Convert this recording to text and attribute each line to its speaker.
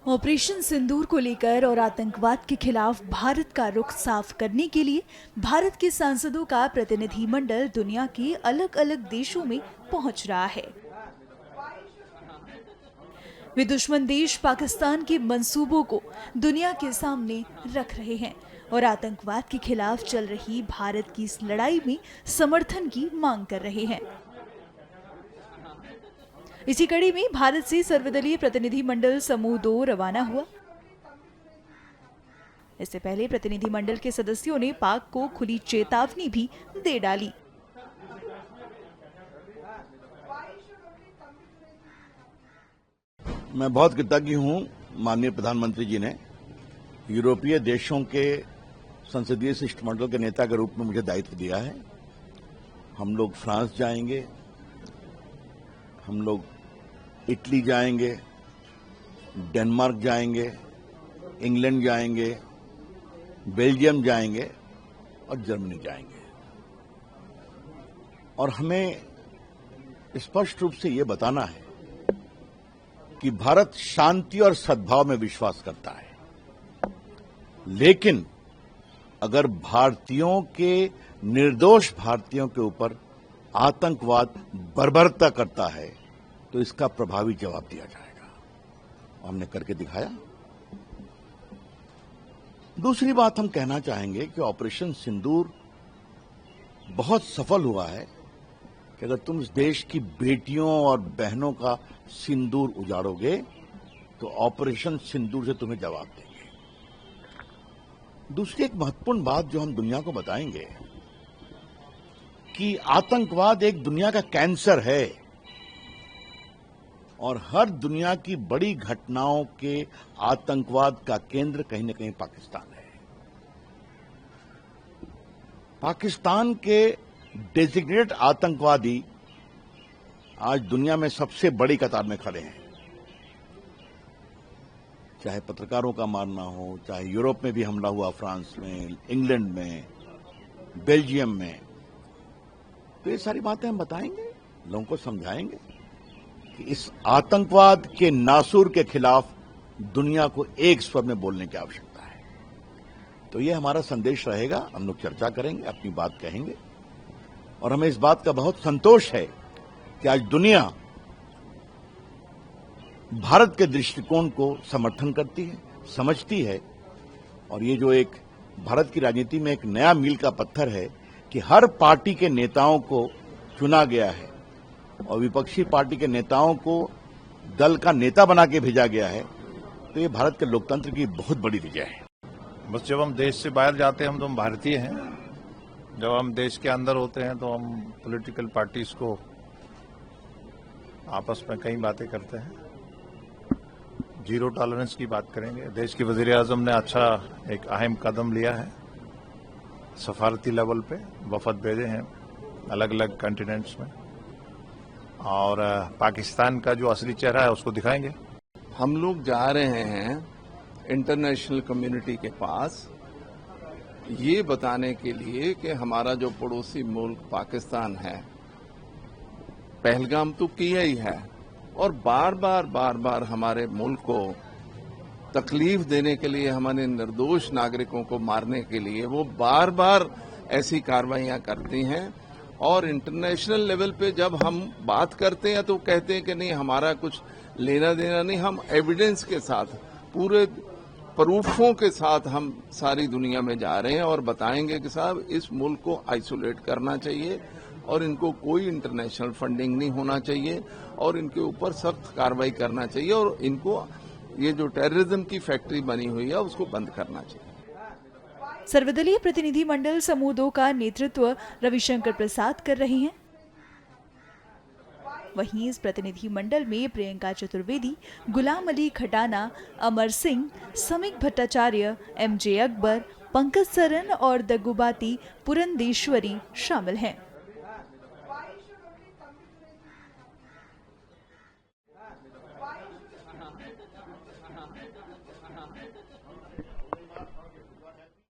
Speaker 1: Operation सिंदूर को लेकर और आतंकवाद के खिलाफ भारत का रुख साफ करने के लिए भारत के सांसदों का प्रतिनिधिमंडल दुनिया के अलग अलग देशों में पहुंच रहा है। वे दुश्मन देश पाकिस्तान के मंसूबों को दुनिया के सामने रख रहे हैं और आतंकवाद के खिलाफ चल रही भारत की इस लड़ाई में समर्थन की मांग कर रहे हैं। इसी कड़ी में भारत से सर्वदलीय प्रतिनिधिमंडल समूह 2 रवाना हुआ। इससे पहले प्रतिनिधिमंडल के सदस्यों ने पाक को खुली चेतावनी भी दे डाली।
Speaker 2: मैं बहुत कृतज्ञ हूं माननीय प्रधानमंत्री जी ने यूरोपीय देशों के संसदीय शिष्टमंडल के नेता के रूप में मुझे दायित्व दिया है। हम लोग फ्रांस जाएंगे, हम लोग इटली जाएंगे, डेनमार्क जाएंगे, इंग्लैंड जाएंगे, बेल्जियम जाएंगे और जर्मनी जाएंगे। और हमें स्पष्ट रूप से ये बताना है कि भारत शांति और सद्भाव में विश्वास करता है, लेकिन अगर भारतीयों के निर्दोष भारतीयों के ऊपर आतंकवाद बर्बरता करता है तो इसका प्रभावी जवाब दिया जाएगा। हमने करके दिखाया। दूसरी बात हम कहना चाहेंगे कि ऑपरेशन सिंदूर बहुत सफल हुआ है कि अगर तुम इस देश की बेटियों और बहनों का सिंदूर उजाड़ोगे तो ऑपरेशन सिंदूर से तुम्हें जवाब देंगे। दूसरी एक महत्वपूर्ण बात जो हम दुनिया को बताएंगे कि आतंकवाद एक दुनिया का कैंसर है और हर दुनिया की बड़ी घटनाओं के आतंकवाद का केंद्र कहीं न कहीं पाकिस्तान है। पाकिस्तान के डेजिग्नेटेड आतंकवादी आज दुनिया में सबसे बड़ी कतार में खड़े हैं। चाहे पत्रकारों का मारना हो, चाहे यूरोप में भी हमला हुआ, फ्रांस में, इंग्लैंड में, बेल्जियम में, तो ये सारी बातें हम बताएंगे, लोगों को समझाएंगे कि इस आतंकवाद के नासूर के खिलाफ दुनिया को एक स्वर में बोलने की आवश्यकता है। तो ये हमारा संदेश रहेगा। हम लोग चर्चा करेंगे, अपनी बात कहेंगे और हमें इस बात का बहुत संतोष है कि आज दुनिया भारत के दृष्टिकोण को समर्थन करती है, समझती है और ये जो एक भारत की राजनीति में एक नया मील का पत्थर है कि हर पार्टी के नेताओं को चुना गया है और विपक्षी पार्टी के नेताओं को दल का नेता बना के भेजा गया है, तो ये भारत के लोकतंत्र की बहुत बड़ी विजय है।
Speaker 3: बस जब हम देश से बाहर जाते हैं हम तो हम भारतीय हैं, जब हम देश के अंदर होते हैं तो हम पॉलिटिकल पार्टीज को आपस में कई बातें करते हैं। जीरो टॉलरेंस की बात करेंगे। देश के वजीर आजम ने अच्छा एक अहम कदम लिया है, सफारती लेवल पे वफद भेजे हैं अलग अलग कॉन्टिनेंट्स में और पाकिस्तान का जो असली चेहरा है उसको दिखाएंगे।
Speaker 4: हम लोग जा रहे हैं इंटरनेशनल कम्युनिटी के पास ये बताने के लिए कि हमारा जो पड़ोसी मुल्क पाकिस्तान है, पहलगाम तो किया ही है और बार बार हमारे मुल्क को तकलीफ देने के लिए, हमारे निर्दोष नागरिकों को मारने के लिए वो बार ऐसी कार्रवाइयां करती हैं। और इंटरनेशनल लेवल पे जब हम बात करते हैं तो कहते हैं कि नहीं हमारा कुछ लेना देना नहीं। हम एविडेंस के साथ, पूरे प्रूफों के साथ हम सारी दुनिया में जा रहे हैं और बताएंगे कि साहब इस मुल्क को आइसोलेट करना चाहिए और इनको कोई इंटरनेशनल फंडिंग नहीं होना चाहिए और इनके ऊपर सख्त कार्रवाई करना चाहिए और इनको ये जो टेररिज्म की फैक्ट्री बनी हुई है उसको बंद करना चाहिए।
Speaker 1: सर्वदलीय प्रतिनिधिमंडल समूह 2 का नेतृत्व रविशंकर प्रसाद कर रहे हैं। वहीं इस प्रतिनिधिमंडल में प्रियंका चतुर्वेदी, गुलाम अली खटाना, अमर सिंह, समीक भट्टाचार्य, MJ अकबर, पंकज सरन और दग्गुबाती पुरंदेश्वरी शामिल हैं।